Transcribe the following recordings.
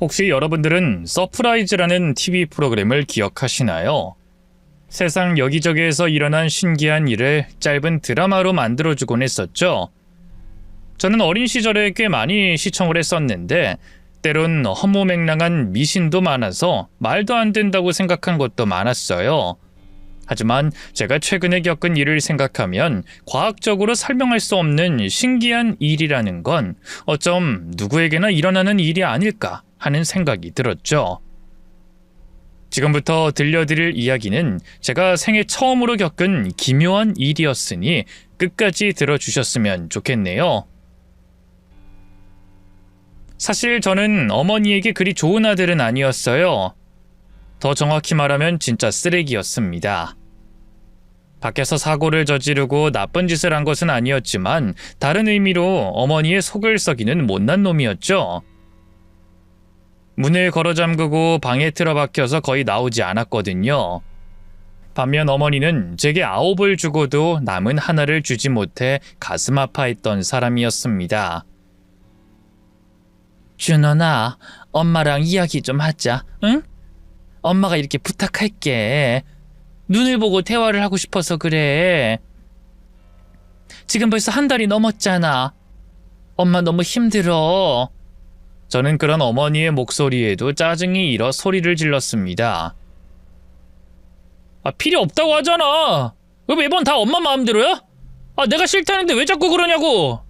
혹시 여러분들은 서프라이즈라는 TV 프로그램을 기억하시나요? 세상 여기저기에서 일어난 신기한 일을 짧은 드라마로 만들어주곤 했었죠. 저는 어린 시절에 꽤 많이 시청을 했었는데 때론 허무맹랑한 미신도 많아서 말도 안 된다고 생각한 것도 많았어요. 하지만 제가 최근에 겪은 일을 생각하면 과학적으로 설명할 수 없는 신기한 일이라는 건 어쩜 누구에게나 일어나는 일이 아닐까 하는 생각이 들었죠. 지금부터 들려드릴 이야기는 제가 생애 처음으로 겪은 기묘한 일이었으니 끝까지 들어주셨으면 좋겠네요. 사실 저는 어머니에게 그리 좋은 아들은 아니었어요. 더 정확히 말하면 진짜 쓰레기였습니다. 밖에서 사고를 저지르고 나쁜 짓을 한 것은 아니었지만 다른 의미로 어머니의 속을 썩이는 못난 놈이었죠. 문을 걸어 잠그고 방에 틀어박혀서 거의 나오지 않았거든요. 반면 어머니는 제게 9을 주고도 남은 하나를 주지 못해 가슴 아파했던 사람이었습니다. 준원아, 엄마랑 이야기 좀 하자, 응? 엄마가 이렇게 부탁할게. 눈을 보고 대화를 하고 싶어서 그래. 지금 벌써 한 달이 넘었잖아. 엄마 너무 힘들어. 저는 그런 어머니의 목소리에도 짜증이 일어 소리를 질렀습니다. 필요 없다고 하잖아. 왜 매번 다 엄마 마음대로야? 내가 싫다는데 왜 자꾸 그러냐고.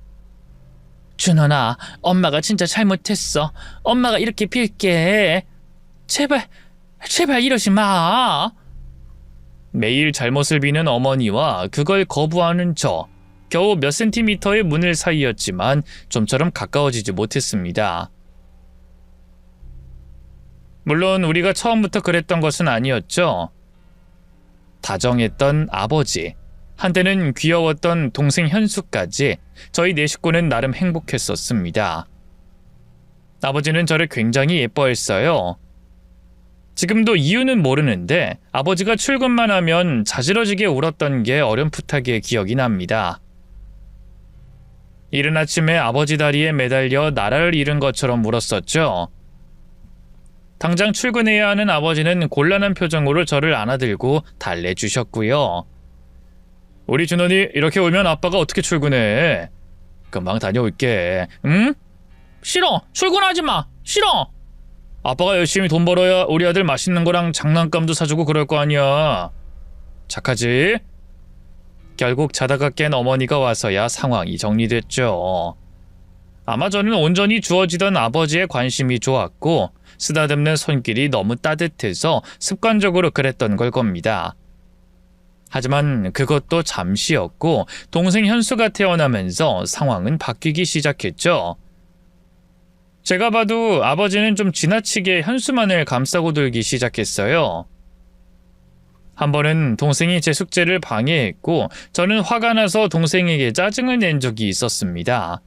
준원아, 엄마가 진짜 잘못했어. 엄마가 이렇게 빌게. 제발 이러지 마. 매일 잘못을 비는 어머니와 그걸 거부하는 저. 겨우 몇 센티미터의 문을 사이였지만 좀처럼 가까워지지 못했습니다. 물론 우리가 처음부터 그랬던 것은 아니었죠. 다정했던 아버지, 한때는 귀여웠던 동생 현수까지 저희 네 식구는 나름 행복했었습니다. 아버지는 저를 굉장히 예뻐했어요. 지금도 이유는 모르는데 아버지가 출근만 하면 자지러지게 울었던 게 어렴풋하게 기억이 납니다. 이른 아침에 아버지 다리에 매달려 나라를 잃은 것처럼 울었었죠. 당장 출근해야 하는 아버지는 곤란한 표정으로 저를 안아들고 달래주셨고요. 우리 준원이 이렇게 울면 아빠가 어떻게 출근해? 금방 다녀올게. 응? 싫어. 출근하지 마. 싫어. 아빠가 열심히 돈 벌어야 우리 아들 맛있는 거랑 장난감도 사주고 그럴 거 아니야. 착하지? 결국 자다가 깬 어머니가 와서야 상황이 정리됐죠. 아마 저는 온전히 주어지던 아버지의 관심이 좋았고 쓰다듬는 손길이 너무 따뜻해서 습관적으로 그랬던 걸 겁니다. 하지만 그것도 잠시였고 동생 현수가 태어나면서 상황은 바뀌기 시작했죠. 제가 봐도 아버지는 좀 지나치게 현수만을 감싸고 들기 시작했어요. 한 번은 동생이 제 숙제를 방해했고 저는 화가 나서 동생에게 짜증을 낸 적이 있었습니다.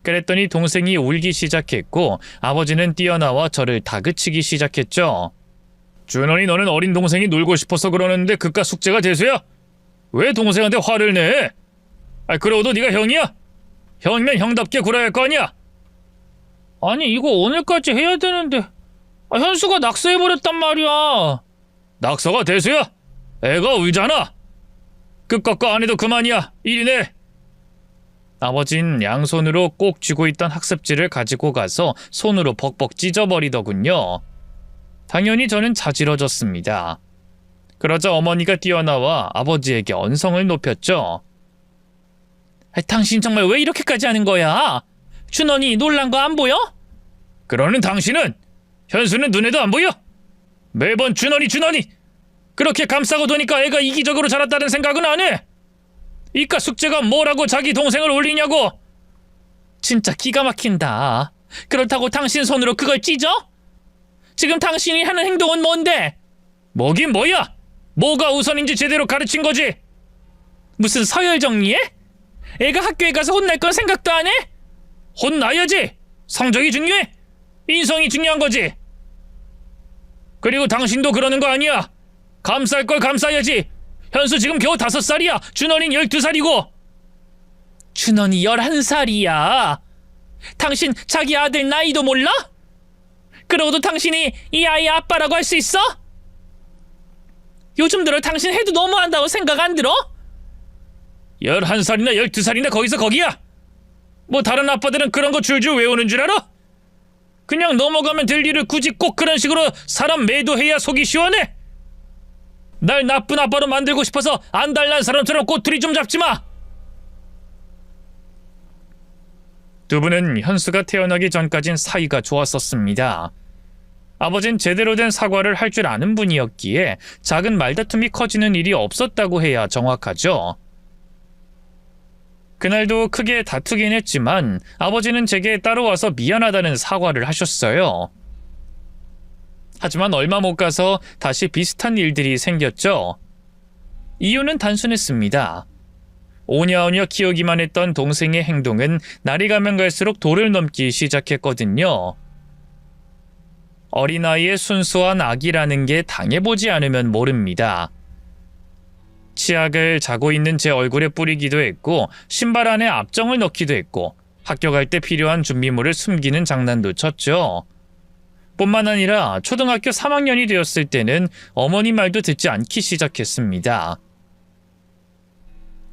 그랬더니 동생이 울기 시작했고 아버지는 뛰어나와 저를 다그치기 시작했죠. 준원이 너는 어린 동생이 놀고 싶어서 그러는데 그깟 숙제가 대수야? 왜 동생한테 화를 내? 그러고도 네가 형이야? 형이면 형답게 굴어야 할 거 아니야? 아니 이거 오늘까지 해야 되는데 현수가 낙서해버렸단 말이야. 낙서가 대수야? 애가 울잖아. 끝과 거 안 해도 그만이야. 이리 내. 아버진 양손으로 꼭 쥐고 있던 학습지를 가지고 가서 손으로 벅벅 찢어버리더군요. 당연히 저는 자지러졌습니다. 그러자 어머니가 뛰어나와 아버지에게 언성을 높였죠. 당신 정말 왜 이렇게까지 하는 거야? 준원이 놀란 거 안 보여? 그러는 당신은? 현수는 눈에도 안 보여? 매번 준원이 그렇게 감싸고 도니까 애가 이기적으로 자랐다는 생각은 안 해? 이깟 숙제가 뭐라고 자기 동생을 올리냐고? 진짜 기가 막힌다. 그렇다고 당신 손으로 그걸 찢어? 지금 당신이 하는 행동은 뭔데? 뭐긴 뭐야? 뭐가 우선인지 제대로 가르친 거지? 무슨 서열 정리해? 애가 학교에 가서 혼날 건 생각도 안 해? 혼나야지. 성적이 중요해. 인성이 중요한 거지. 그리고 당신도 그러는 거 아니야. 감쌀 걸 감싸야지. 현수 지금 겨우 5살이야. 준원이는 12살이고. 준원이 11살이야. 당신 자기 아들 나이도 몰라? 그러고도 당신이 이 아이의 아빠라고 할 수 있어? 요즘 들어 당신 해도 너무한다고 생각 안 들어? 11살이나 12살이나 거기서 거기야. 뭐 다른 아빠들은 그런 거 줄줄 외우는 줄 알아? 그냥 넘어가면 될 일을 굳이 꼭 그런 식으로 사람 매도해야 속이 시원해? 날 나쁜 아빠로 만들고 싶어서 안달난 사람처럼 꼬투리 좀 잡지 마. 두 분은 현수가 태어나기 전까진 사이가 좋았었습니다. 아버진 제대로 된 사과를 할 줄 아는 분이었기에 작은 말다툼이 커지는 일이 없었다고 해야 정확하죠. 그날도 크게 다투긴 했지만 아버지는 제게 따로 와서 미안하다는 사과를 하셨어요. 하지만 얼마 못 가서 다시 비슷한 일들이 생겼죠. 이유는 단순했습니다. 오냐오냐 키우기만 했던 동생의 행동은 날이 가면 갈수록 도를 넘기 시작했거든요. 어린아이의 순수한 악이라는 게 당해보지 않으면 모릅니다. 치약을 자고 있는 제 얼굴에 뿌리기도 했고 신발 안에 압정을 넣기도 했고 학교 갈 때 필요한 준비물을 숨기는 장난도 쳤죠. 뿐만 아니라 초등학교 3학년이 되었을 때는 어머니 말도 듣지 않기 시작했습니다.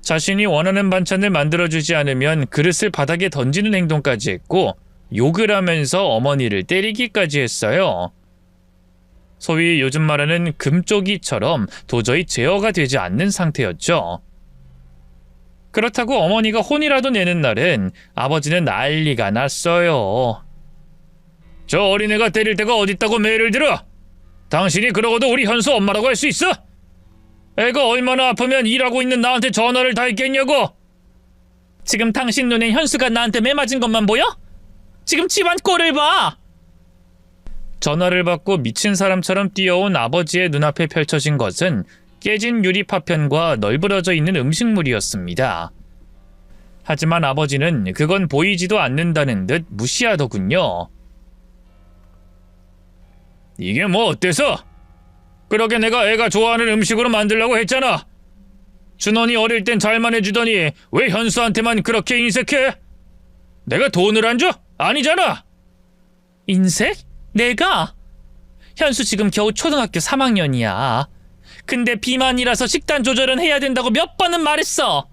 자신이 원하는 반찬을 만들어주지 않으면 그릇을 바닥에 던지는 행동까지 했고 욕을 하면서 어머니를 때리기까지 했어요. 소위 요즘 말하는 금쪽이처럼 도저히 제어가 되지 않는 상태였죠. 그렇다고 어머니가 혼이라도 내는 날은 아버지는 난리가 났어요. 저 어린애가 때릴 데가 어딨다고 매를 들어? 당신이 그러고도 우리 현수 엄마라고 할 수 있어? 애가 얼마나 아프면 일하고 있는 나한테 전화를 다 했겠냐고? 지금 당신 눈에 현수가 나한테 매 맞은 것만 보여? 지금 집안 꼴을 봐! 전화를 받고 미친 사람처럼 뛰어온 아버지의 눈앞에 펼쳐진 것은 깨진 유리 파편과 널브러져 있는 음식물이었습니다. 하지만 아버지는 그건 보이지도 않는다는 듯 무시하더군요. 이게 뭐 어때서? 그러게 내가 애가 좋아하는 음식으로 만들려고 했잖아. 준원이 어릴 땐 잘만 해주더니 왜 현수한테만 그렇게 인색해? 내가 돈을 안 줘? 아니잖아. 인색? 내가? 현수 지금 겨우 초등학교 3학년이야. 근데 비만이라서 식단 조절은 해야 된다고 몇 번은 말했어.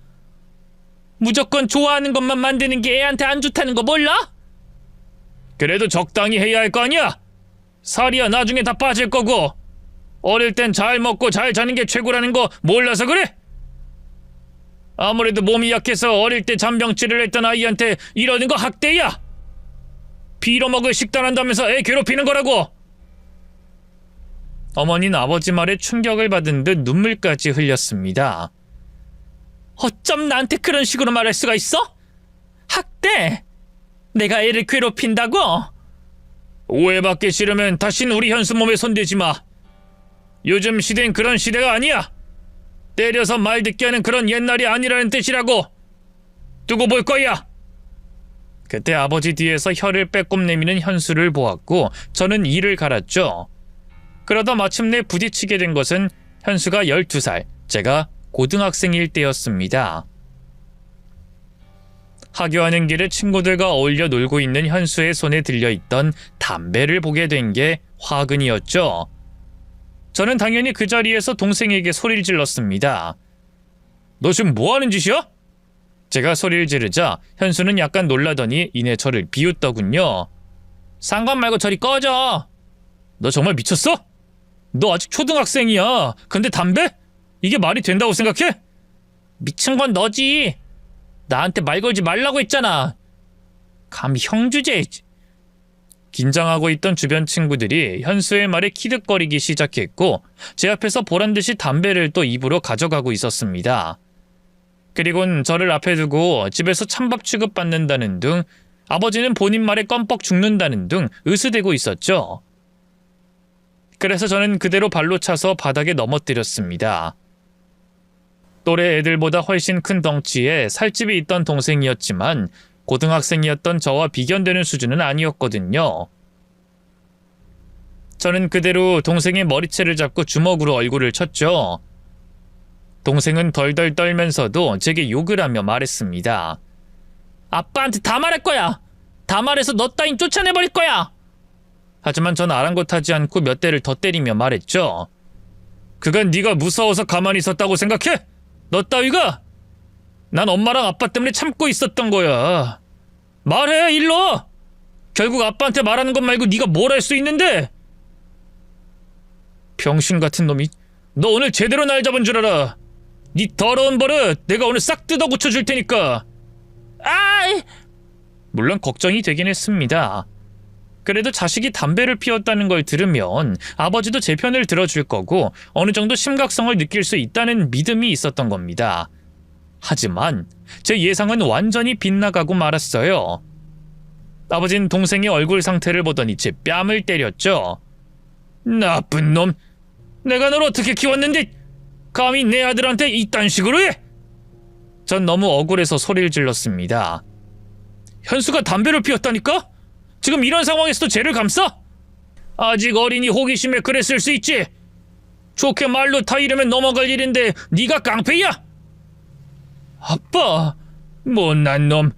무조건 좋아하는 것만 만드는 게 애한테 안 좋다는 거 몰라? 그래도 적당히 해야 할 거 아니야? 살이야 나중에 다 빠질 거고. 어릴 땐 잘 먹고 잘 자는 게 최고라는 거 몰라서 그래? 아무래도 몸이 약해서 어릴 때 잔병치를 했던 아이한테 이러는 거 학대야. 빌어먹을 식단한다면서 애 괴롭히는 거라고. 어머니는 아버지 말에 충격을 받은 듯 눈물까지 흘렸습니다. 어쩜 나한테 그런 식으로 말할 수가 있어? 학대? 내가 애를 괴롭힌다고? 오해받기 싫으면 다신 우리 현수 몸에 손대지 마. 요즘 시대는 그런 시대가 아니야. 때려서 말 듣게 하는 그런 옛날이 아니라는 뜻이라고. 두고 볼 거야. 그때 아버지 뒤에서 혀를 빼꼼 내미는 현수를 보았고 저는 이를 갈았죠. 그러다 마침내 부딪히게 된 것은 현수가 12살, 제가 고등학생일 때였습니다. 하교하는 길에 친구들과 어울려 놀고 있는 현수의 손에 들려있던 담배를 보게 된 게 화근이었죠. 저는 당연히 그 자리에서 동생에게 소리를 질렀습니다. 너 지금 뭐하는 짓이야? 제가 소리를 지르자 현수는 약간 놀라더니 이내 저를 비웃더군요. 상관 말고 저리 꺼져. 너 정말 미쳤어? 너 아직 초등학생이야. 근데 담배? 이게 말이 된다고 생각해? 미친 건 너지. 나한테 말 걸지 말라고 했잖아. 감히 형 주제. 긴장하고 있던 주변 친구들이 현수의 말에 키득거리기 시작했고 제 앞에서 보란듯이 담배를 또 입으로 가져가고 있었습니다. 그리곤 저를 앞에 두고 집에서 찬밥 취급받는다는 등 아버지는 본인 말에 껌뻑 죽는다는 등 으스대고 있었죠. 그래서 저는 그대로 발로 차서 바닥에 넘어뜨렸습니다. 또래 애들보다 훨씬 큰 덩치에 살집이 있던 동생이었지만 고등학생이었던 저와 비견되는 수준은 아니었거든요. 저는 그대로 동생의 머리채를 잡고 주먹으로 얼굴을 쳤죠. 동생은 덜덜 떨면서도 제게 욕을 하며 말했습니다. 아빠한테 다 말할 거야. 다 말해서 너 따윈 쫓아내버릴 거야. 하지만 전 아랑곳하지 않고 몇 대를 더 때리며 말했죠. 그건 네가 무서워서 가만히 있었다고 생각해? 너 따위가? 난 엄마랑 아빠 때문에 참고 있었던 거야. 말해, 일러! 결국 아빠한테 말하는 것 말고 네가 뭘 할 수 있는데? 병신 같은 놈이. 너 오늘 제대로 날 잡은 줄 알아. 네 더러운 버릇 내가 오늘 싹 뜯어 고쳐줄 테니까. 아이! 물론 걱정이 되긴 했습니다. 그래도 자식이 담배를 피웠다는 걸 들으면 아버지도 제 편을 들어줄 거고 어느 정도 심각성을 느낄 수 있다는 믿음이 있었던 겁니다. 하지만 제 예상은 완전히 빗나가고 말았어요. 아버진 동생의 얼굴 상태를 보더니 제 뺨을 때렸죠. 나쁜 놈! 내가 널 어떻게 키웠는데 감히 내 아들한테 이딴 식으로 해? 전 너무 억울해서 소리를 질렀습니다. 현수가 담배를 피웠다니까? 지금 이런 상황에서도 죄를 감싸? 아직 어린이 호기심에 그랬을 수 있지. 좋게 말로 타 이러면 넘어갈 일인데 네가 깡패야? 아빠, 못난 놈.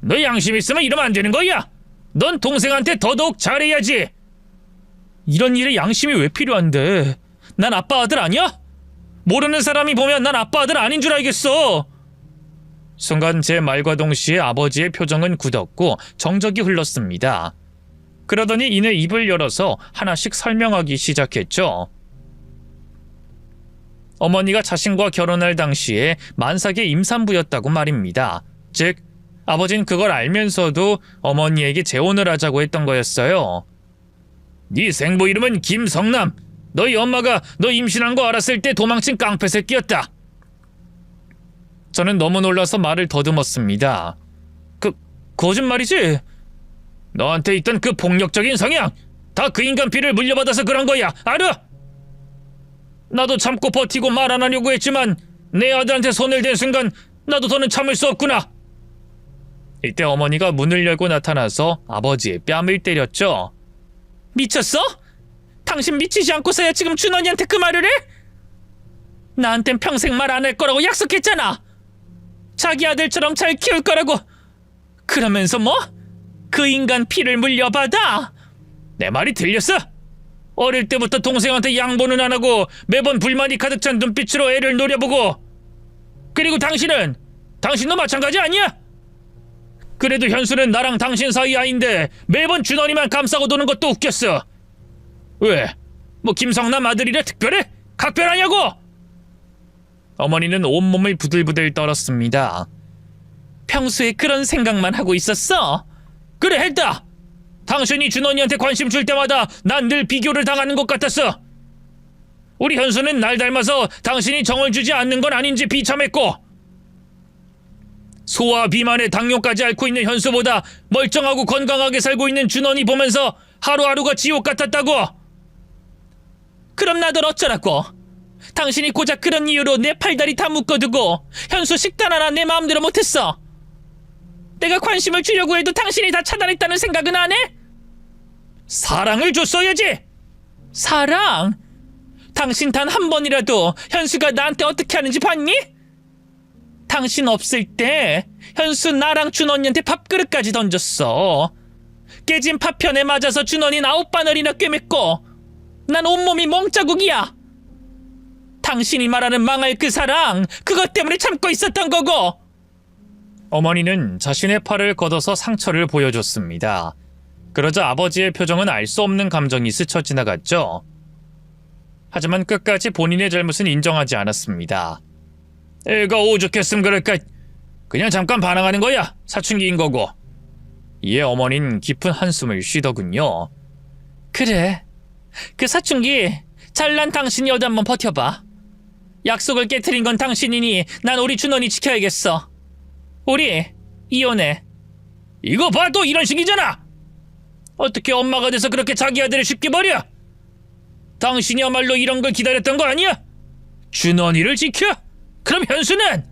너 양심 있으면 이러면 안 되는 거야. 넌 동생한테 더더욱 잘해야지. 이런 일에 양심이 왜 필요한데? 난 아빠 아들 아니야? 모르는 사람이 보면 난 아빠 아들 아닌 줄 알겠어. 순간 제 말과 동시에 아버지의 표정은 굳었고 정적이 흘렀습니다. 그러더니 이내 입을 열어서 하나씩 설명하기 시작했죠. 어머니가 자신과 결혼할 당시에 만삭의 임산부였다고 말입니다. 즉, 아버진 그걸 알면서도 어머니에게 재혼을 하자고 했던 거였어요. 네 생부 이름은 김성남. 너희 엄마가 너 임신한 거 알았을 때 도망친 깡패 새끼였다. 저는 너무 놀라서 말을 더듬었습니다. 거짓말이지? 너한테 있던 그 폭력적인 성향 다 그 인간 피를 물려받아서 그런 거야. 알아? 나도 참고 버티고 말 안 하려고 했지만 내 아들한테 손을 댄 순간 나도 더는 참을 수 없구나. 이때 어머니가 문을 열고 나타나서 아버지의 뺨을 때렸죠. 미쳤어? 당신 미치지 않고서야 지금 준원이한테 그 말을 해? 나한텐 평생 말 안 할 거라고 약속했잖아. 자기 아들처럼 잘 키울 거라고. 그러면서 뭐? 그 인간 피를 물려받아? 내 말이 들렸어? 어릴 때부터 동생한테 양보는 안 하고 매번 불만이 가득 찬 눈빛으로 애를 노려보고. 그리고 당신도 마찬가지 아니야? 그래도 현수는 나랑 당신 사이 아인데 매번 준원이만 감싸고 도는 것도 웃겼어. 왜? 뭐 김성남 아들이라 특별해? 각별하냐고? 어머니는 온몸을 부들부들 떨었습니다. 평소에 그런 생각만 하고 있었어? 그래, 했다. 당신이 준원이한테 관심 줄 때마다 난 늘 비교를 당하는 것 같았어. 우리 현수는 날 닮아서 당신이 정을 주지 않는 건 아닌지 비참했고, 소아 비만에 당뇨까지 앓고 있는 현수보다 멀쩡하고 건강하게 살고 있는 준원이 보면서 하루하루가 지옥 같았다고. 그럼 나들 어쩌라고? 당신이 고작 그런 이유로 내 팔다리 다 묶어두고 현수 식단 하나 내 마음대로 못했어. 내가 관심을 주려고 해도 당신이 다 차단했다는 생각은 안 해? 사랑을 줬어야지. 사랑? 당신 단 한 번이라도 현수가 나한테 어떻게 하는지 봤니? 당신 없을 때 현수 나랑 준원이한테 밥그릇까지 던졌어. 깨진 파편에 맞아서 준원이 9바늘이나 꿰맸고 난 온몸이 멍자국이야. 당신이 말하는 망할 그 사랑, 그것 때문에 참고 있었던 거고. 어머니는 자신의 팔을 걷어서 상처를 보여줬습니다. 그러자 아버지의 표정은 알 수 없는 감정이 스쳐 지나갔죠. 하지만 끝까지 본인의 잘못은 인정하지 않았습니다. 애가 오죽했음 그럴까. 그냥 잠깐 반항하는 거야. 사춘기인 거고. 이에 어머니는 깊은 한숨을 쉬더군요. 그래, 그 사춘기 잘난 당신이 어디 한번 버텨봐. 약속을 깨트린 건 당신이니 난 우리 준원이 지켜야겠어. 우리 이혼해. 이거 봐, 또 이런 식이잖아. 어떻게 엄마가 돼서 그렇게 자기 아들을 쉽게 버려? 당신이야말로 이런 걸 기다렸던 거 아니야? 준원이를 지켜? 그럼 현수는?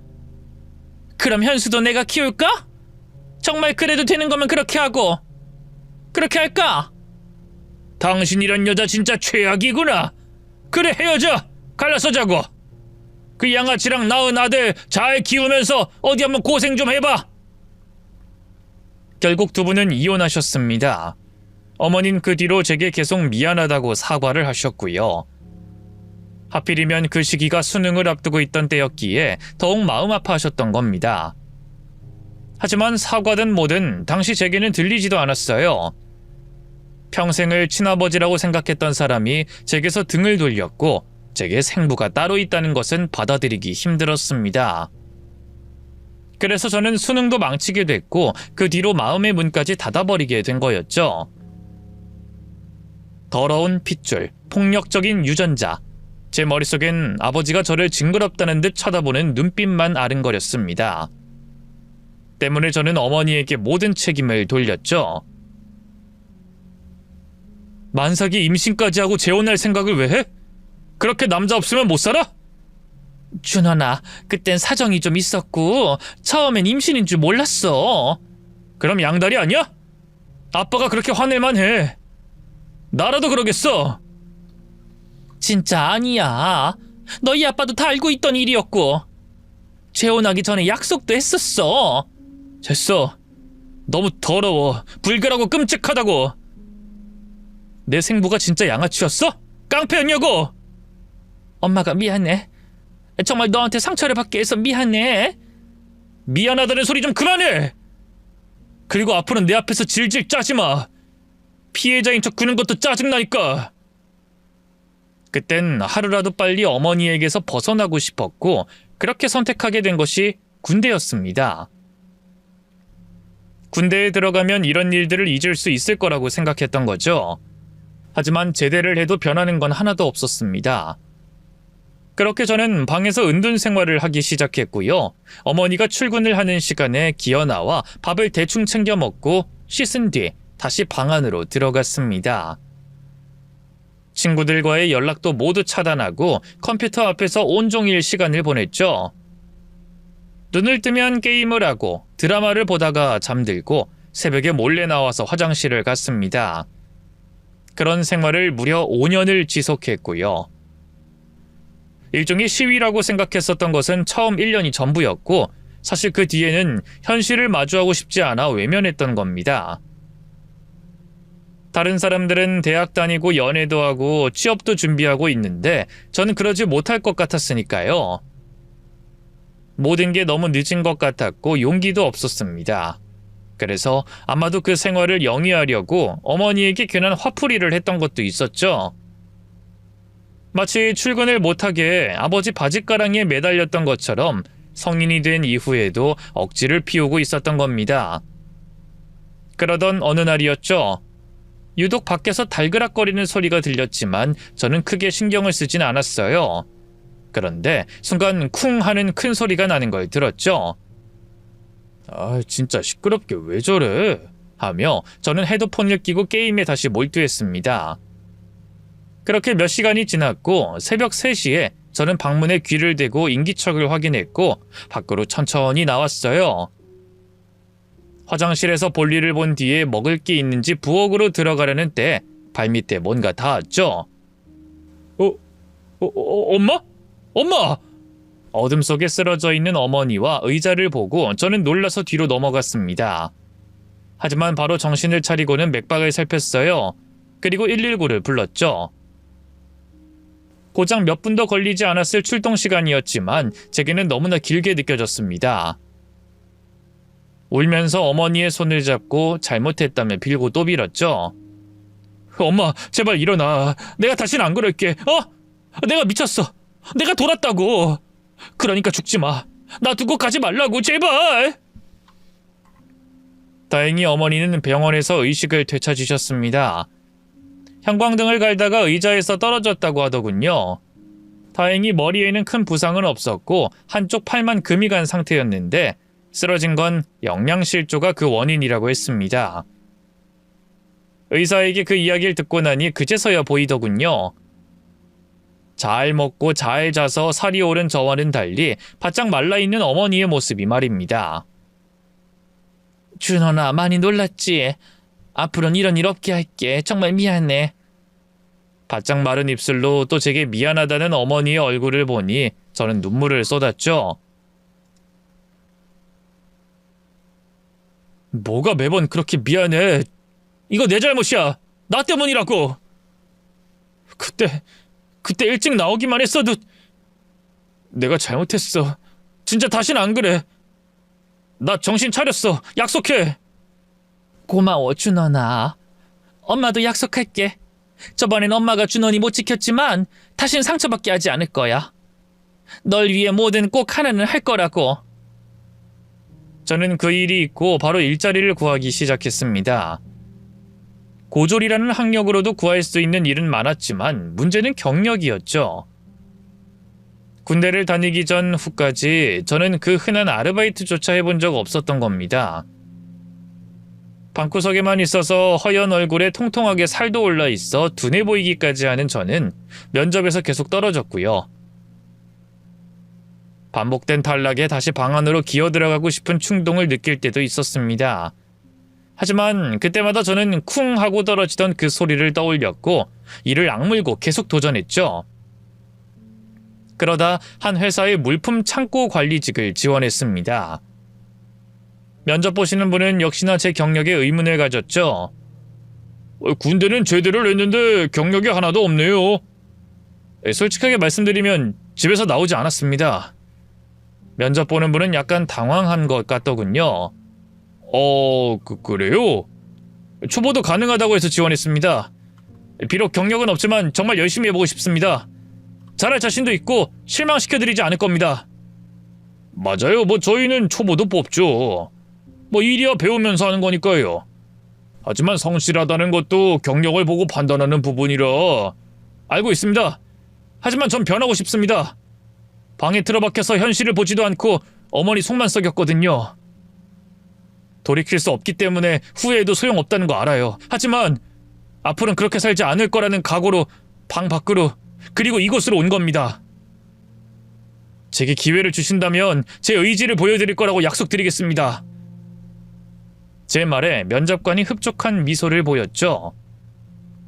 그럼 현수도 내가 키울까? 정말 그래도 되는 거면 그렇게 하고. 그렇게 할까? 당신이란 여자 진짜 최악이구나. 그래, 헤어져. 갈라서 자고. 그 양아치랑 낳은 아들 잘 키우면서 어디 한번 고생 좀 해봐. 결국 두 분은 이혼하셨습니다. 어머닌 그 뒤로 제게 계속 미안하다고 사과를 하셨고요. 하필이면 그 시기가 수능을 앞두고 있던 때였기에 더욱 마음 아파하셨던 겁니다. 하지만 사과든 뭐든 당시 제게는 들리지도 않았어요. 평생을 친아버지라고 생각했던 사람이 제게서 등을 돌렸고 제게 생부가 따로 있다는 것은 받아들이기 힘들었습니다. 그래서 저는 수능도 망치게 됐고 그 뒤로 마음의 문까지 닫아버리게 된 거였죠. 더러운 핏줄, 폭력적인 유전자. 제 머릿속엔 아버지가 저를 징그럽다는 듯 쳐다보는 눈빛만 아른거렸습니다. 때문에 저는 어머니에게 모든 책임을 돌렸죠. 만삭이 임신까지 하고 재혼할 생각을 왜 해? 그렇게 남자 없으면 못 살아? 준원아, 그땐 사정이 좀 있었고 처음엔 임신인 줄 몰랐어. 그럼 양다리 아니야? 아빠가 그렇게 화낼만 해. 나라도 그러겠어. 진짜 아니야. 너희 아빠도 다 알고 있던 일이었고 재혼하기 전에 약속도 했었어. 됐어. 너무 더러워. 불결하고 끔찍하다고. 내 생부가 진짜 양아치였어? 깡패였냐고? 엄마가 미안해. 정말 너한테 상처를 받게 해서 미안해. 미안하다는 소리 좀 그만해. 그리고 앞으로는 내 앞에서 질질 짜지마. 피해자인 척 구는 것도 짜증나니까. 그땐 하루라도 빨리 어머니에게서 벗어나고 싶었고 그렇게 선택하게 된 것이 군대였습니다. 군대에 들어가면 이런 일들을 잊을 수 있을 거라고 생각했던 거죠. 하지만 제대를 해도 변하는 건 하나도 없었습니다. 그렇게 저는 방에서 은둔 생활을 하기 시작했고요. 어머니가 출근을 하는 시간에 기어 나와 밥을 대충 챙겨 먹고 씻은 뒤 다시 방 안으로 들어갔습니다. 친구들과의 연락도 모두 차단하고 컴퓨터 앞에서 온종일 시간을 보냈죠. 눈을 뜨면 게임을 하고 드라마를 보다가 잠들고 새벽에 몰래 나와서 화장실을 갔습니다. 그런 생활을 무려 5년을 지속했고요. 일종의 시위라고 생각했었던 것은 처음 1년이 전부였고 사실 그 뒤에는 현실을 마주하고 싶지 않아 외면했던 겁니다. 다른 사람들은 대학 다니고 연애도 하고 취업도 준비하고 있는데 저는 그러지 못할 것 같았으니까요. 모든 게 너무 늦은 것 같았고 용기도 없었습니다. 그래서 아마도 그 생활을 영위하려고 어머니에게 괜한 화풀이를 했던 것도 있었죠. 마치 출근을 못하게 아버지 바짓가랑이에 매달렸던 것처럼 성인이 된 이후에도 억지를 피우고 있었던 겁니다. 그러던 어느 날이었죠. 유독 밖에서 달그락거리는 소리가 들렸지만 저는 크게 신경을 쓰진 않았어요. 그런데 순간 쿵 하는 큰 소리가 나는 걸 들었죠. 아, 진짜 시끄럽게 왜 저래? 하며 저는 헤드폰을 끼고 게임에 다시 몰두했습니다. 그렇게 몇 시간이 지났고 새벽 3시에 저는 방문에 귀를 대고 인기척을 확인했고 밖으로 천천히 나왔어요. 화장실에서 볼일을 본 뒤에 먹을 게 있는지 부엌으로 들어가려는 때 발밑에 뭔가 닿았죠. 엄마? 엄마! 어둠 속에 쓰러져 있는 어머니와 의자를 보고 저는 놀라서 뒤로 넘어갔습니다. 하지만 바로 정신을 차리고는 맥박을 살폈어요. 그리고 119를 불렀죠. 고작 몇 분도 걸리지 않았을 출동 시간이었지만 제게는 너무나 길게 느껴졌습니다. 울면서 어머니의 손을 잡고 잘못했다며 빌고 또 빌었죠. 엄마, 제발 일어나. 내가 다시는 안 그럴게. 내가 미쳤어. 내가 돌았다고. 그러니까 죽지 마. 나 두고 가지 말라고, 제발. 다행히 어머니는 병원에서 의식을 되찾으셨습니다. 형광등을 갈다가 의자에서 떨어졌다고 하더군요. 다행히 머리에는 큰 부상은 없었고 한쪽 팔만 금이 간 상태였는데 쓰러진 건 영양실조가 그 원인이라고 했습니다. 의사에게 그 이야기를 듣고 나니 그제서야 보이더군요. 잘 먹고 잘 자서 살이 오른 저와는 달리 바짝 말라있는 어머니의 모습이 말입니다. 준원아, 많이 놀랐지? 앞으로는 이런 일 없게 할게. 정말 미안해. 바짝 마른 입술로 또 제게 미안하다는 어머니의 얼굴을 보니 저는 눈물을 쏟았죠. 뭐가 매번 그렇게 미안해. 이거 내 잘못이야. 나 때문이라고. 그때 일찍 나오기만 했어도. 내가 잘못했어. 진짜 다신 안 그래. 나 정신 차렸어. 약속해. 고마워, 준원아. 엄마도 약속할게. 저번엔 엄마가 준원이 못 지켰지만 다신 상처받게 하지 않을 거야. 널 위해 뭐든 꼭 하나는 할 거라고. 저는 그 일이 있고 바로 일자리를 구하기 시작했습니다. 고졸이라는 학력으로도 구할 수 있는 일은 많았지만 문제는 경력이었죠. 군대를 다니기 전 후까지 저는 그 흔한 아르바이트조차 해본 적 없었던 겁니다. 방구석에만 있어서 허연 얼굴에 통통하게 살도 올라 있어 둔해 보이기까지 하는 저는 면접에서 계속 떨어졌고요. 반복된 탈락에 다시 방 안으로 기어 들어가고 싶은 충동을 느낄 때도 있었습니다. 하지만 그때마다 저는 쿵 하고 떨어지던 그 소리를 떠올렸고 이를 악물고 계속 도전했죠. 그러다 한 회사의 물품 창고 관리직을 지원했습니다. 면접 보시는 분은 역시나 제 경력에 의문을 가졌죠. 군대는 제대를 했는데 경력이 하나도 없네요. 솔직하게 말씀드리면 집에서 나오지 않았습니다. 면접 보는 분은 약간 당황한 것 같더군요. 그래요? 초보도 가능하다고 해서 지원했습니다. 비록 경력은 없지만 정말 열심히 해보고 싶습니다. 잘할 자신도 있고 실망시켜드리지 않을 겁니다. 맞아요. 저희는 초보도 뽑죠. 일이야 배우면서 하는 거니까요. 하지만 성실하다는 것도 경력을 보고 판단하는 부분이라. 알고 있습니다. 하지만 전 변하고 싶습니다. 방에 틀어박혀서 현실을 보지도 않고 어머니 속만 썩였거든요. 돌이킬 수 없기 때문에 후회해도 소용없다는 거 알아요. 하지만 앞으로는 그렇게 살지 않을 거라는 각오로 방 밖으로 그리고 이곳으로 온 겁니다. 제게 기회를 주신다면 제 의지를 보여드릴 거라고 약속드리겠습니다. 제 말에 면접관이 흡족한 미소를 보였죠.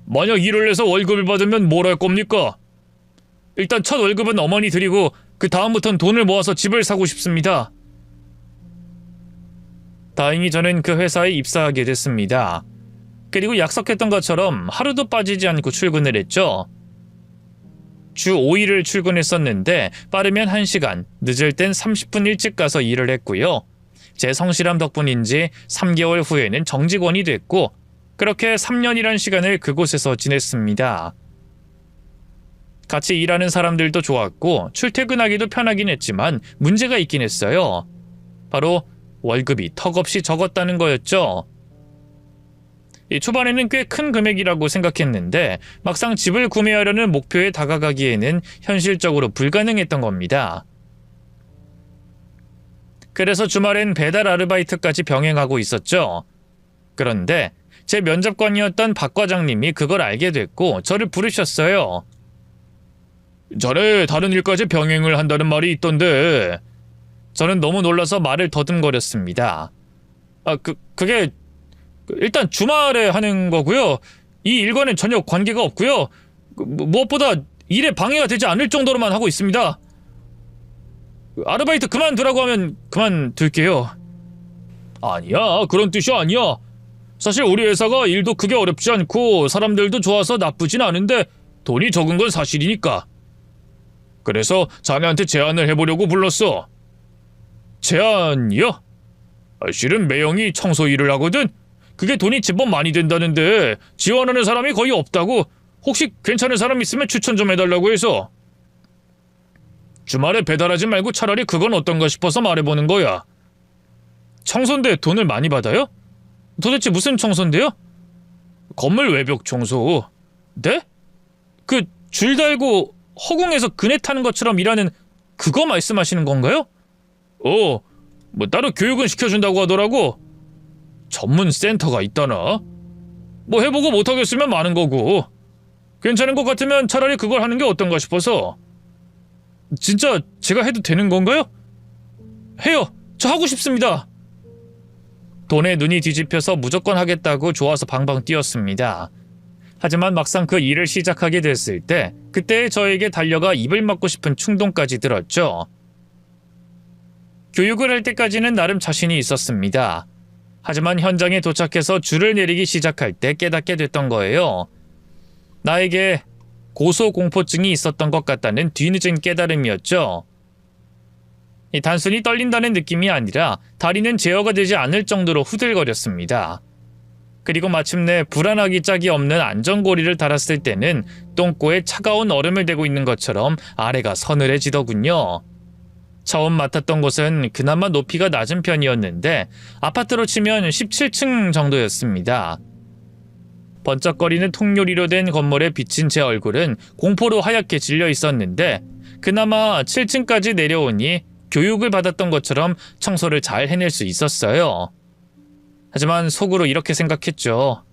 만약 일을 해서 월급을 받으면 뭘 할 겁니까? 일단 첫 월급은 어머니 드리고 그 다음부턴 돈을 모아서 집을 사고 싶습니다. 다행히 저는 그 회사에 입사하게 됐습니다. 그리고 약속했던 것처럼 하루도 빠지지 않고 출근을 했죠. 주 5일을 출근했었는데 빠르면 1시간, 늦을 땐 30분 일찍 가서 일을 했고요. 제 성실함 덕분인지 3개월 후에는 정직원이 됐고 그렇게 3년이란 시간을 그곳에서 지냈습니다. 같이 일하는 사람들도 좋았고 출퇴근하기도 편하긴 했지만 문제가 있긴 했어요. 바로 월급이 턱없이 적었다는 거였죠. 초반에는 꽤 큰 금액이라고 생각했는데 막상 집을 구매하려는 목표에 다가가기에는 현실적으로 불가능했던 겁니다. 그래서 주말엔 배달 아르바이트까지 병행하고 있었죠. 그런데 제 면접관이었던 박 과장님이 그걸 알게 됐고 저를 부르셨어요. 자네 다른 일까지 병행을 한다는 말이 있던데. 저는 너무 놀라서 말을 더듬거렸습니다. 그게 일단 주말에 하는 거고요. 이 일과는 전혀 관계가 없고요. 무엇보다 일에 방해가 되지 않을 정도로만 하고 있습니다. 아르바이트 그만두라고 하면 그만둘게요. 아니야, 그런 뜻이 아니야. 사실 우리 회사가 일도 크게 어렵지 않고 사람들도 좋아서 나쁘진 않은데 돈이 적은 건 사실이니까. 그래서 자네한테 제안을 해보려고 불렀어. 제안이요? 실은 매형이 청소 일을 하거든. 그게 돈이 제법 많이 된다는데 지원하는 사람이 거의 없다고. 혹시 괜찮은 사람 있으면 추천 좀 해달라고 해서. 주말에 배달하지 말고 차라리 그건 어떤가 싶어서 말해보는 거야. 청소인데 돈을 많이 받아요? 도대체 무슨 청소인데요? 건물 외벽 청소. 네? 그 줄 달고 허공에서 그네 타는 것처럼 일하는 그거 말씀하시는 건가요? 따로 교육은 시켜준다고 하더라고. 전문 센터가 있다나? 해보고 못하겠으면 마는 거고. 괜찮은 것 같으면 차라리 그걸 하는 게 어떤가 싶어서. 진짜 제가 해도 되는 건가요? 해요. 저 하고 싶습니다. 돈에 눈이 뒤집혀서 무조건 하겠다고 좋아서 방방 뛰었습니다. 하지만 막상 그 일을 시작하게 됐을 때 그때 저에게 달려가 입을 막고 싶은 충동까지 들었죠. 교육을 할 때까지는 나름 자신이 있었습니다. 하지만 현장에 도착해서 줄을 내리기 시작할 때 깨닫게 됐던 거예요. 나에게 고소공포증이 있었던 것 같다는 뒤늦은 깨달음이었죠. 단순히 떨린다는 느낌이 아니라 다리는 제어가 되지 않을 정도로 후들거렸습니다. 그리고 마침내 불안하기 짝이 없는 안전고리를 달았을 때는 똥꼬에 차가운 얼음을 대고 있는 것처럼 아래가 서늘해지더군요. 처음 맡았던 곳은 그나마 높이가 낮은 편이었는데 아파트로 치면 17층 정도였습니다. 번쩍거리는 통유리로 된 건물에 비친 제 얼굴은 공포로 하얗게 질려 있었는데 그나마 7층까지 내려오니 교육을 받았던 것처럼 청소를 잘 해낼 수 있었어요. 하지만 속으로 이렇게 생각했죠.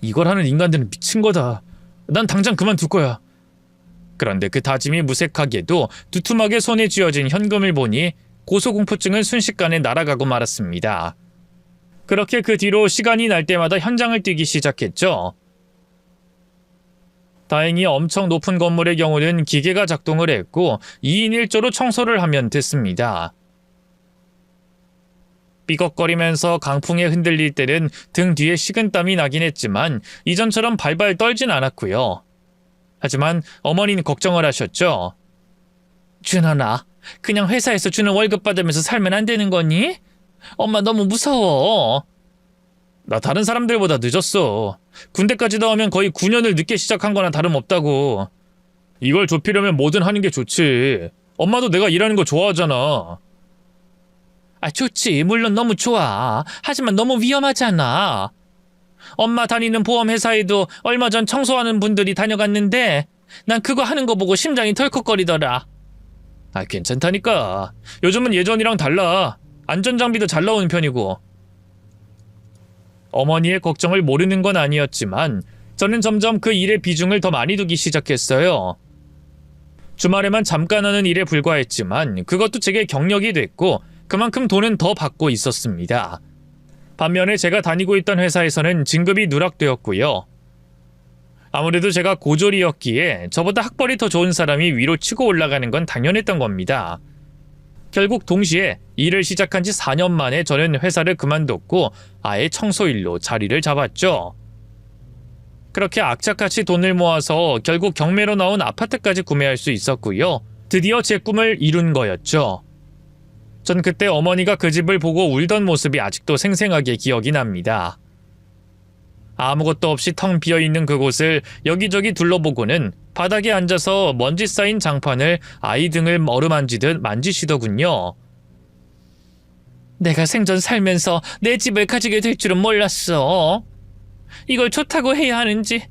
이걸 하는 인간들은 미친 거다. 난 당장 그만둘 거야. 그런데 그 다짐이 무색하게도 두툼하게 손에 쥐어진 현금을 보니 고소공포증은 순식간에 날아가고 말았습니다. 그렇게 그 뒤로 시간이 날 때마다 현장을 뛰기 시작했죠. 다행히 엄청 높은 건물의 경우는 기계가 작동을 했고 2인 1조로 청소를 하면 됐습니다. 삐걱거리면서 강풍에 흔들릴 때는 등 뒤에 식은땀이 나긴 했지만 이전처럼 발발 떨진 않았고요. 하지만 어머니는 걱정을 하셨죠. 준원아, 그냥 회사에서 주는 월급 받으면서 살면 안 되는 거니? 엄마 너무 무서워. 나 다른 사람들보다 늦었어. 군대까지 나오면 거의 9년을 늦게 시작한 거나 다름없다고. 이걸 좁히려면 뭐든 하는 게 좋지. 엄마도 내가 일하는 거 좋아하잖아. 좋지. 물론 너무 좋아. 하지만 너무 위험하잖아. 엄마 다니는 보험회사에도 얼마 전 청소하는 분들이 다녀갔는데 난 그거 하는 거 보고 심장이 덜컥거리더라. 괜찮다니까. 요즘은 예전이랑 달라. 안전장비도 잘 나오는 편이고. 어머니의 걱정을 모르는 건 아니었지만 저는 점점 그 일의 비중을 더 많이 두기 시작했어요. 주말에만 잠깐 하는 일에 불과했지만 그것도 제게 경력이 됐고 그만큼 돈은 더 받고 있었습니다. 반면에 제가 다니고 있던 회사에서는 진급이 누락되었고요. 아무래도 제가 고졸이었기에 저보다 학벌이 더 좋은 사람이 위로 치고 올라가는 건 당연했던 겁니다. 결국 동시에 일을 시작한 지 4년 만에 저는 회사를 그만뒀고 아예 청소일로 자리를 잡았죠. 그렇게 악착같이 돈을 모아서 결국 경매로 나온 아파트까지 구매할 수 있었고요. 드디어 제 꿈을 이룬 거였죠. 전 그때 어머니가 그 집을 보고 울던 모습이 아직도 생생하게 기억이 납니다. 아무것도 없이 텅 비어있는 그곳을 여기저기 둘러보고는 바닥에 앉아서 먼지 쌓인 장판을 아이 등을 어루만지듯 만지시더군요. 내가 생전 살면서 내 집을 가지게 될 줄은 몰랐어. 이걸 좋다고 해야 하는지,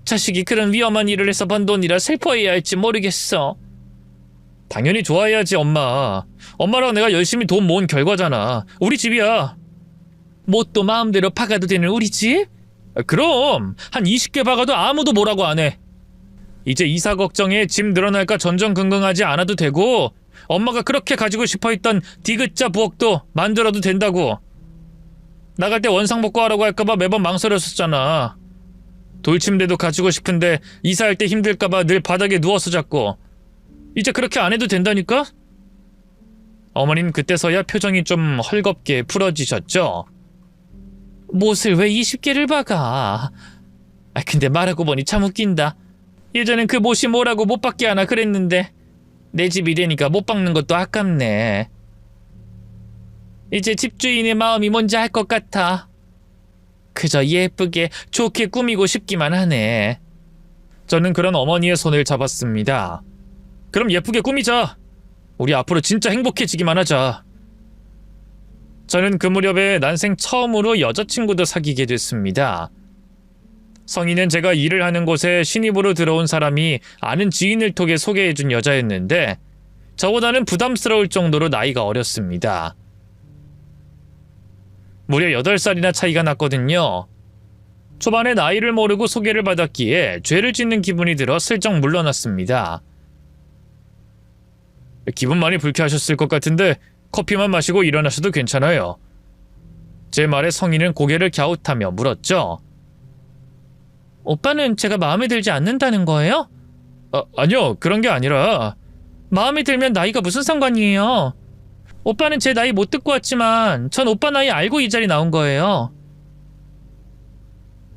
자식이 그런 위험한 일을 해서 번 돈이라 슬퍼해야 할지 모르겠어. 당연히 좋아해야지, 엄마. 엄마랑 내가 열심히 돈 모은 결과잖아. 우리 집이야. 뭣도 마음대로 박아도 되는 우리 집? 그럼 한 20개 박아도 아무도 뭐라고 안 해. 이제 이사 걱정에 집 늘어날까 전전긍긍하지 않아도 되고 엄마가 그렇게 가지고 싶어했던 디귿자 부엌도 만들어도 된다고. 나갈 때 원상복구 하라고 할까봐 매번 망설였었잖아. 돌침대도 가지고 싶은데 이사할 때 힘들까봐 늘 바닥에 누워서 잤고. 이제 그렇게 안 해도 된다니까? 어머님 그때서야 표정이 좀 헐겁게 풀어지셨죠. 못을 왜 20개를 박아? 근데 말하고 보니 참 웃긴다. 예전엔 그 못이 뭐라고 못 박게 하나 그랬는데 내 집이 되니까 못 박는 것도 아깝네. 이제 집주인의 마음이 뭔지 알 것 같아. 그저 예쁘게 좋게 꾸미고 싶기만 하네. 저는 그런 어머니의 손을 잡았습니다. 그럼 예쁘게 꾸미자. 우리 앞으로 진짜 행복해지기만 하자. 저는 그 무렵에 난생 처음으로 여자친구도 사귀게 됐습니다. 성인은 제가 일을 하는 곳에 신입으로 들어온 사람이 아는 지인을 통해 소개해준 여자였는데 저보다는 부담스러울 정도로 나이가 어렸습니다. 무려 8살이나 차이가 났거든요. 초반에 나이를 모르고 소개를 받았기에 죄를 짓는 기분이 들어 슬쩍 물러났습니다. 기분 많이 불쾌하셨을 것 같은데 커피만 마시고 일어나셔도 괜찮아요. 제 말에 성인은 고개를 갸웃하며 물었죠. 오빠는 제가 마음에 들지 않는다는 거예요? 아니요. 그런 게 아니라 마음에 들면 나이가 무슨 상관이에요. 오빠는 제 나이 못 듣고 왔지만 전 오빠 나이 알고 이 자리 나온 거예요.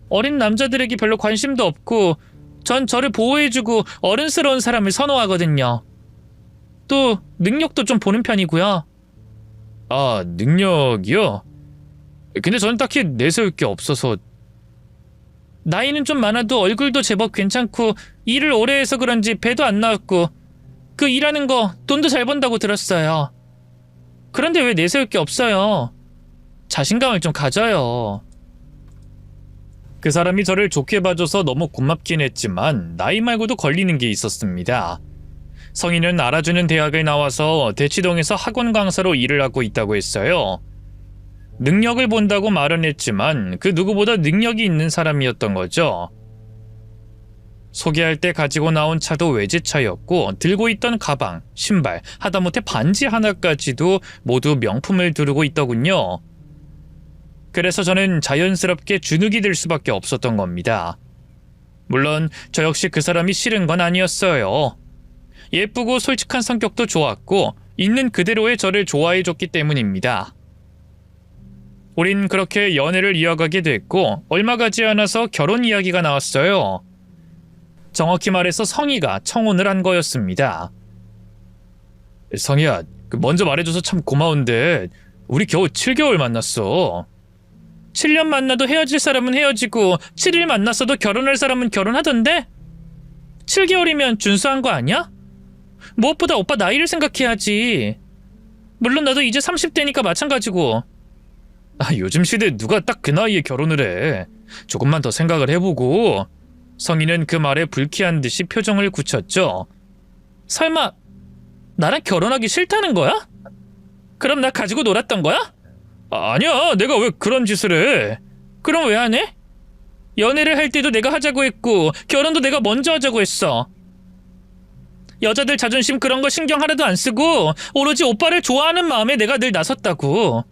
어린 남자들에게 별로 관심도 없고 전 저를 보호해주고 어른스러운 사람을 선호하거든요. 또 능력도 좀 보는 편이고요. 아, 능력이요? 근데 저는 딱히 내세울 게 없어서. 나이는 좀 많아도 얼굴도 제법 괜찮고 일을 오래 해서 그런지 배도 안 나왔고 그 일하는 거 돈도 잘 번다고 들었어요. 그런데 왜 내세울 게 없어요? 자신감을 좀 가져요. 그 사람이 저를 좋게 봐줘서 너무 고맙긴 했지만 나이 말고도 걸리는 게 있었습니다. 성인은 알아주는 대학을 나와서 대치동에서 학원 강사로 일을 하고 있다고 했어요. 능력을 본다고 말은 했지만 그 누구보다 능력이 있는 사람이었던 거죠. 소개할 때 가지고 나온 차도 외제차였고 들고 있던 가방, 신발, 하다못해 반지 하나까지도 모두 명품을 두르고 있더군요. 그래서 저는 자연스럽게 주눅이 들 수밖에 없었던 겁니다. 물론 저 역시 그 사람이 싫은 건 아니었어요. 예쁘고 솔직한 성격도 좋았고 있는 그대로의 저를 좋아해줬기 때문입니다. 우린 그렇게 연애를 이어가게 됐고 얼마 가지 않아서 결혼 이야기가 나왔어요. 정확히 말해서 성희가 청혼을 한 거였습니다. 성희야, 먼저 말해줘서 참 고마운데 우리 겨우 7개월 만났어. 7년 만나도 헤어질 사람은 헤어지고 7일 만났어도 결혼할 사람은 결혼하던데? 7개월이면 준수한 거 아니야? 무엇보다 오빠 나이를 생각해야지. 물론 나도 이제 30대니까 마찬가지고. 요즘 시대에 누가 딱 그 나이에 결혼을 해. 조금만 더 생각을 해보고. 성희는 그 말에 불쾌한 듯이 표정을 굳혔죠. 설마 나랑 결혼하기 싫다는 거야? 그럼 나 가지고 놀았던 거야? 아니야, 내가 왜 그런 짓을 해. 그럼 왜 안 해? 연애를 할 때도 내가 하자고 했고 결혼도 내가 먼저 하자고 했어. 여자들 자존심 그런 거 신경 하나도 안 쓰고 오로지 오빠를 좋아하는 마음에 내가 늘 나섰다고.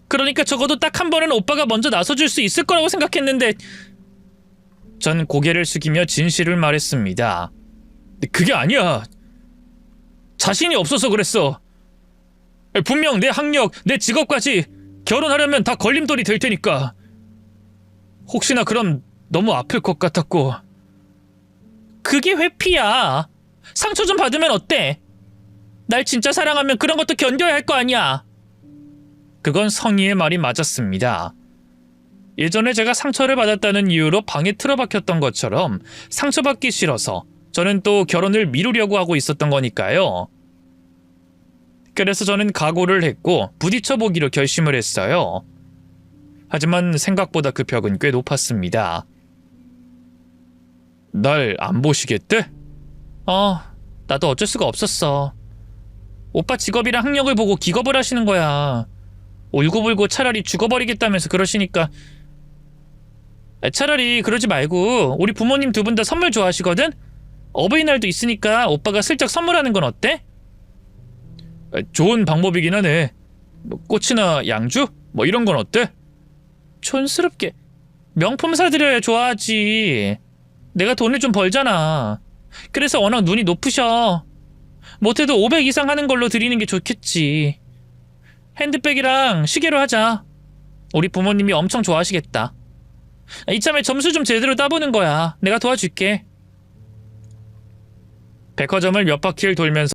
그러니까 적어도 딱 한 번은 오빠가 먼저 나서줄 수 있을 거라고 생각했는데. 전 고개를 숙이며 진실을 말했습니다. 그게 아니야. 자신이 없어서 그랬어. 분명 내 학력, 내 직업까지 결혼하려면 다 걸림돌이 될 테니까. 혹시나 그럼 너무 아플 것 같았고. 그게 회피야. 상처 좀 받으면 어때? 날 진짜 사랑하면 그런 것도 견뎌야 할 거 아니야. 그건 성희의 말이 맞았습니다. 예전에 제가 상처를 받았다는 이유로 방에 틀어박혔던 것처럼 상처받기 싫어서 저는 또 결혼을 미루려고 하고 있었던 거니까요. 그래서 저는 각오를 했고 부딪혀보기로 결심을 했어요. 하지만 생각보다 그 벽은 꽤 높았습니다. 날 안 보시겠대? 나도 어쩔 수가 없었어. 오빠 직업이랑 학력을 보고 기겁을 하시는 거야. 울고불고 차라리 죽어버리겠다면서 그러시니까. 차라리 그러지 말고 우리 부모님 두 분 다 선물 좋아하시거든? 어버이날도 있으니까 오빠가 슬쩍 선물하는 건 어때? 좋은 방법이긴 하네. 꽃이나 양주? 이런 건 어때? 촌스럽게. 명품 사드려야 좋아하지. 내가 돈을 좀 벌잖아. 그래서 워낙 눈이 높으셔. 못해도 500 이상 하는 걸로 드리는 게 좋겠지. 핸드백이랑 시계로 하자. 우리 부모님이 엄청 좋아하시겠다. 이참에 점수 좀 제대로 따보는 거야. 내가 도와줄게. 백화점을 몇 바퀴를 돌면서